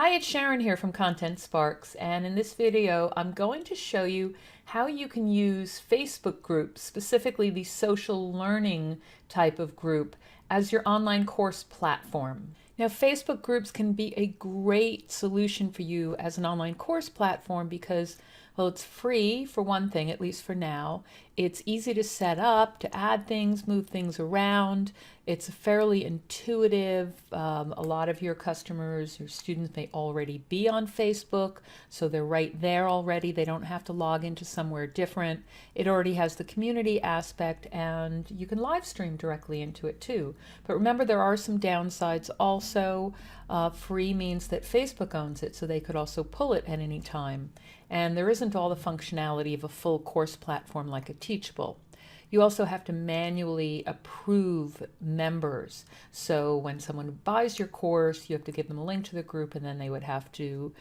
Hi, it's Sharon here from Content Sparks, and in this video I'm going to show you how you can use Facebook groups, specifically the social learning type of group, as your online course platform. Now, Facebook groups can be a great solution for you as an online course platform because, well, it's free for one thing, at least for now. It's easy to set up, to add things, move things around. It's fairly intuitive. A lot of your customers, your students may already be on Facebook, so they're right there already. They don't have to log into somewhere different. It already has the community aspect, and you can live stream directly into it too. But remember, there are some downsides also. Free means that Facebook owns it, so they could also pull it at any time. And there isn't all the functionality of a full course platform like a Teachable. You also have to manually approve members. So when someone buys your course, you have to give them a link to the group, and then you'd have to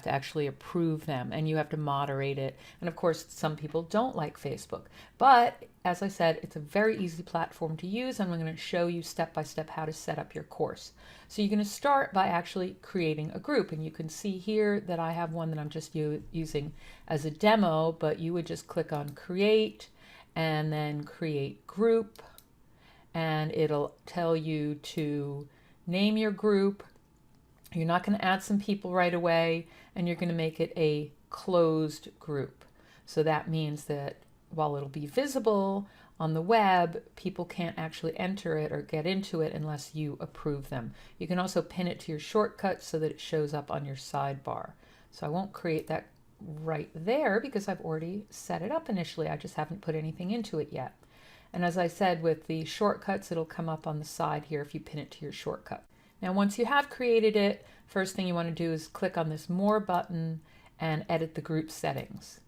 actually approve them, and you have to moderate it. And of course, some people don't like Facebook. But as I said, it's a very easy platform to use, and I'm going to show you step by step how to set up your course. So you're going to start by actually creating a group, and you can see here that I have one that I'm just using as a demo, but you would just click on Create, and then Create Group, and it'll tell you to name your group. You're not going to add some people right away, and you're going to make it a closed group. So that means that while it'll be visible on the web, people can't actually enter it or get into it unless you approve them. You can also pin it to your shortcuts so that it shows up on your sidebar. So I won't create that right there because I've already set it up initially. I just haven't put anything into it yet. And as I said, with the shortcuts, it'll come up on the side here if you pin it to your shortcut. Now, once you have created it, first thing you want to do is click on this More button and edit the group settings.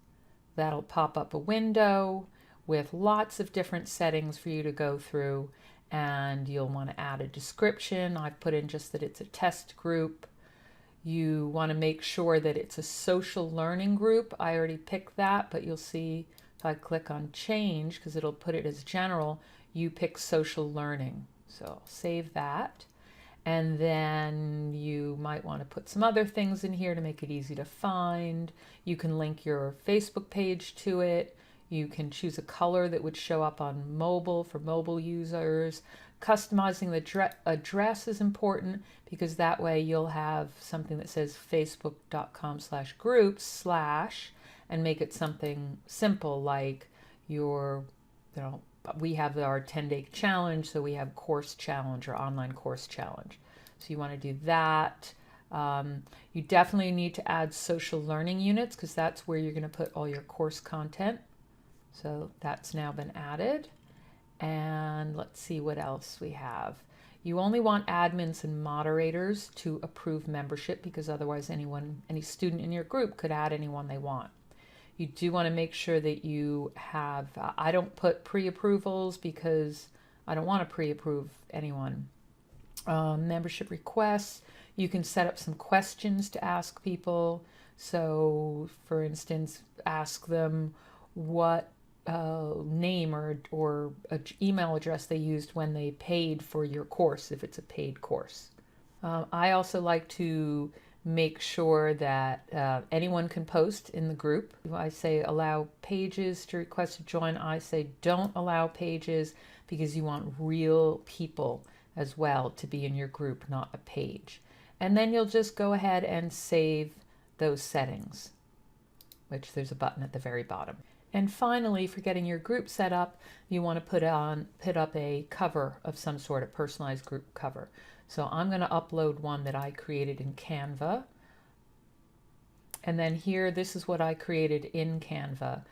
That'll pop up a window with lots of different settings for you to go through, and you'll want to add a description. I've put in just that it's a test group. You want to make sure that it's a social learning group. I already picked that, but you'll see if I click on change, because it'll put it as general, you pick social learning. So I'll save that. And then you might want to put some other things in here to make it easy to find. You can link your Facebook page to it. You can choose a color that would show up on mobile for mobile users. Customizing the address is important because that way you'll have something that says facebook.com/groups/ and make it something simple like we have our 10-day challenge, so we have course challenge or online course challenge. So you want to do that. You definitely need to add social learning units because that's where you're going to put all your course content. So that's now been added. And let's see what else we have. You only want admins and moderators to approve membership because otherwise any student in your group could add anyone they want. You do want to make sure that you have, I don't put pre-approvals because I don't want to pre-approve anyone. Membership requests, you can set up some questions to ask people. So for instance, ask them what name or email address they used when they paid for your course, if it's a paid course. I also like to make sure that anyone can post in the group. I say allow pages to request to join. I say don't allow pages because you want real people as well to be in your group, not a page. And then you'll just go ahead and save those settings, which there's a button at the very bottom. And finally, for getting your group set up, you want to put up a cover of some sort, a personalized group cover. So I'm going to upload one that I created in Canva. And then here, this is what I created in Canva.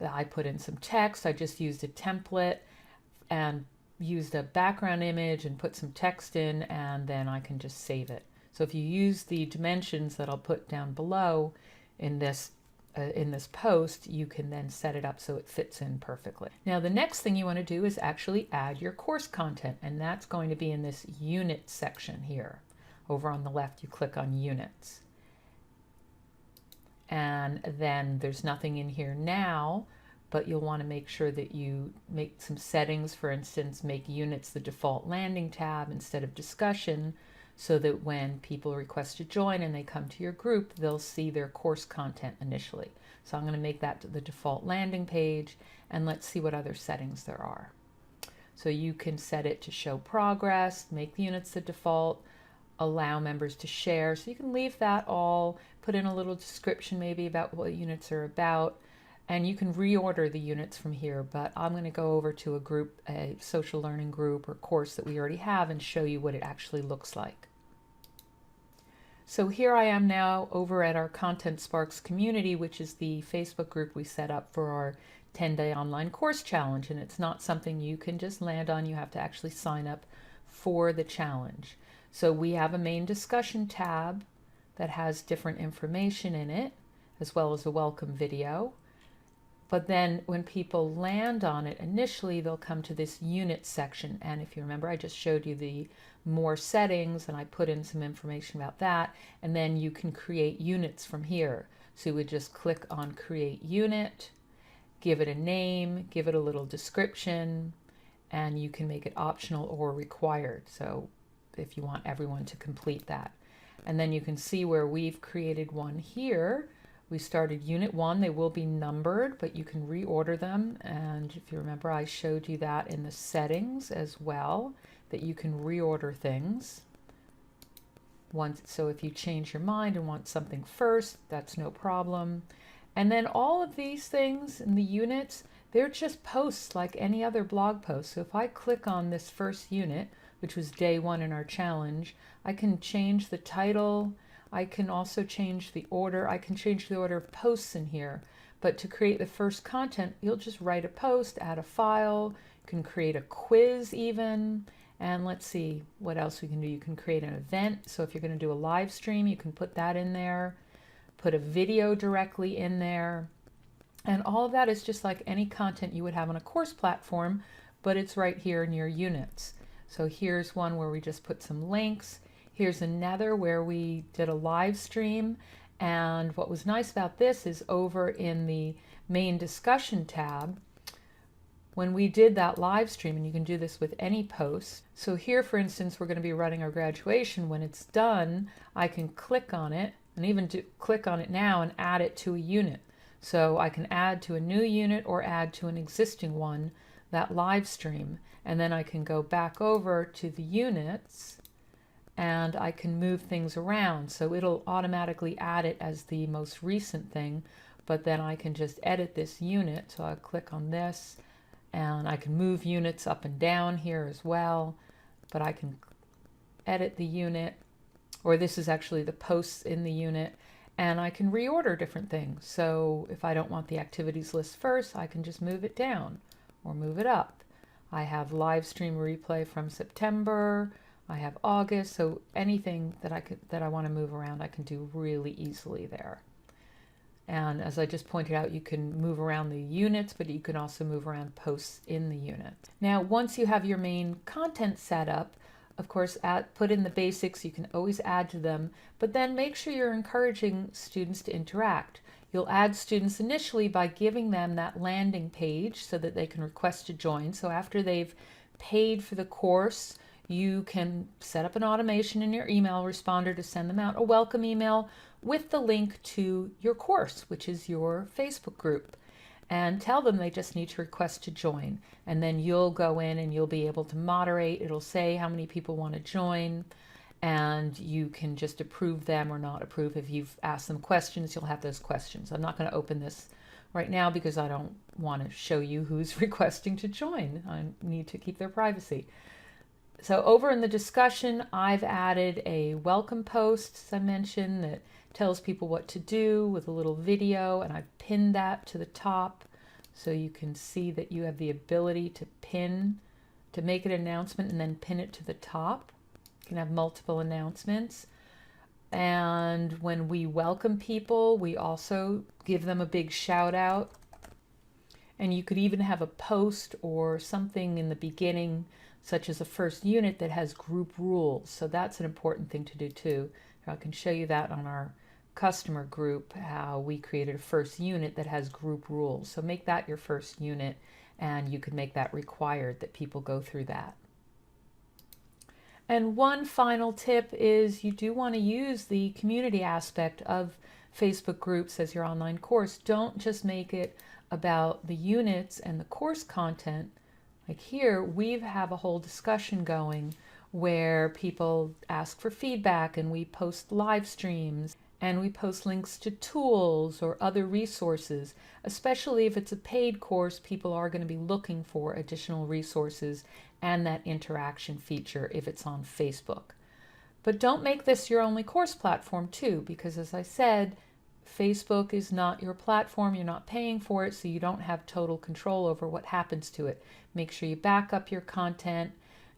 I put in some text. I just used a template and used a background image and put some text in, and then I can just save it. So if you use the dimensions that I'll put down below in this post, you can then set it up so it fits in perfectly. Now the next thing you want to do is actually add your course content, and that's going to be in this unit section here. Over on the left, you click on units. And then there's nothing in here now, but you'll want to make sure that you make some settings. For instance, make units the default landing tab instead of discussion, so that when people request to join and they come to your group, they'll see their course content initially. So I'm going to make that the default landing page, and let's see what other settings there are. So you can set it to show progress, make the units the default, allow members to share. So you can leave that all, put in a little description maybe about what units are about, and you can reorder the units from here. But I'm going to go over to a group, a social learning group or course that we already have, and show you what it actually looks like. So here I am now over at our Content Sparks community, which is the Facebook group we set up for our 10-day online course challenge. And it's not something you can just land on. You have to actually sign up for the challenge. So we have a main discussion tab that has different information in it, as well as a welcome video. But then when people land on it, initially they'll come to this unit section. And if you remember, I just showed you the more settings and I put in some information about that. And then you can create units from here. So you would just click on create unit, give it a name, give it a little description, and you can make it optional or required. So if you want everyone to complete that. And then you can see where we've created one here. We started unit 1. They will be numbered, but you can reorder them. And if you remember, I showed you that in the settings as well, that you can reorder things. So if you change your mind and want something first, that's no problem. And then all of these things in the units, they're just posts like any other blog post. So if I click on this first unit, which was day 1 in our challenge, I can change the title. I can also change the order. I can change the order of posts in here. But to create the first content, you'll just write a post, add a file. You can create a quiz even. And let's see what else we can do. You can create an event. So if you're going to do a live stream, you can put that in there. Put a video directly in there. And all of that is just like any content you would have on a course platform, but it's right here in your units. So here's one where we just put some links. Here's another where we did a live stream. And what was nice about this is over in the main discussion tab, when we did that live stream, and you can do this with any post. So here, for instance, we're going to be running our graduation. When it's done, I can click on it and even click on it now and add it to a unit. So I can add to a new unit or add to an existing one, that live stream. And then I can go back over to the units and I can move things around. So it'll automatically add it as the most recent thing, but then I can just edit this unit. So I'll click on this and I can move units up and down here as well, but I can edit the unit, or this is actually the posts in the unit, and I can reorder different things. So if I don't want the activities list first, I can just move it down or move it up. I have live stream replay from September. I have August. So anything that I want to move around, I can do really easily there. And as I just pointed out, you can move around the units, but you can also move around posts in the unit. Now, once you have your main content set up, of course, put in the basics. You can always add to them, but then make sure you're encouraging students to interact. You'll add students initially by giving them that landing page so that they can request to join. So after they've paid for the course, you can set up an automation in your email responder to send them out a welcome email with the link to your course, which is your Facebook group, and tell them they just need to request to join. And then you'll go in and you'll be able to moderate. It'll say how many people want to join, and you can just approve them or not approve. If you've asked them questions, you'll have those questions. I'm not going to open this right now because I don't want to show you who's requesting to join. I need to keep their privacy. So over in the discussion, I've added a welcome post, as I mentioned, that tells people what to do with a little video, and I've pinned that to the top so you can see that you have the ability to pin, to make an announcement and then pin it to the top. You can have multiple announcements. And when we welcome people, we also give them a big shout out. And you could even have a post or something in the beginning, such as a first unit that has group rules. So that's an important thing to do too. I can show you that on our customer group, how we created a first unit that has group rules. So make that your first unit, and you can make that required that people go through that. And one final tip is you do want to use the community aspect of Facebook groups as your online course. Don't just make it about the units and the course content. Like here, we have a whole discussion going where people ask for feedback and we post live streams and we post links to tools or other resources. Especially if it's a paid course, people are going to be looking for additional resources and that interaction feature if it's on Facebook. But don't make this your only course platform too, because as I said, Facebook is not your platform. You're not paying for it, so you don't have total control over what happens to it. Make sure you back up your content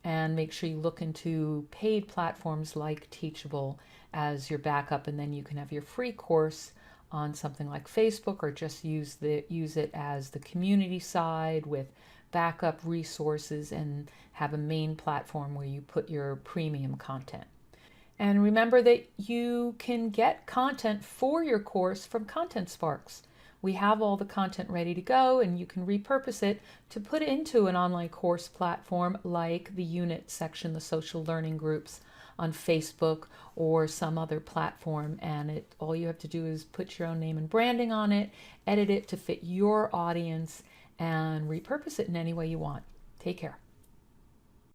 and make sure you look into paid platforms like Teachable as your backup, and then you can have your free course on something like Facebook, or just use it as the community side with backup resources and have a main platform where you put your premium content. And remember that you can get content for your course from Content Sparks. We have all the content ready to go, and you can repurpose it to put into an online course platform like the unit section, the social learning groups on Facebook or some other platform. And all you have to do is put your own name and branding on it, edit it to fit your audience, and repurpose it in any way you want. Take care.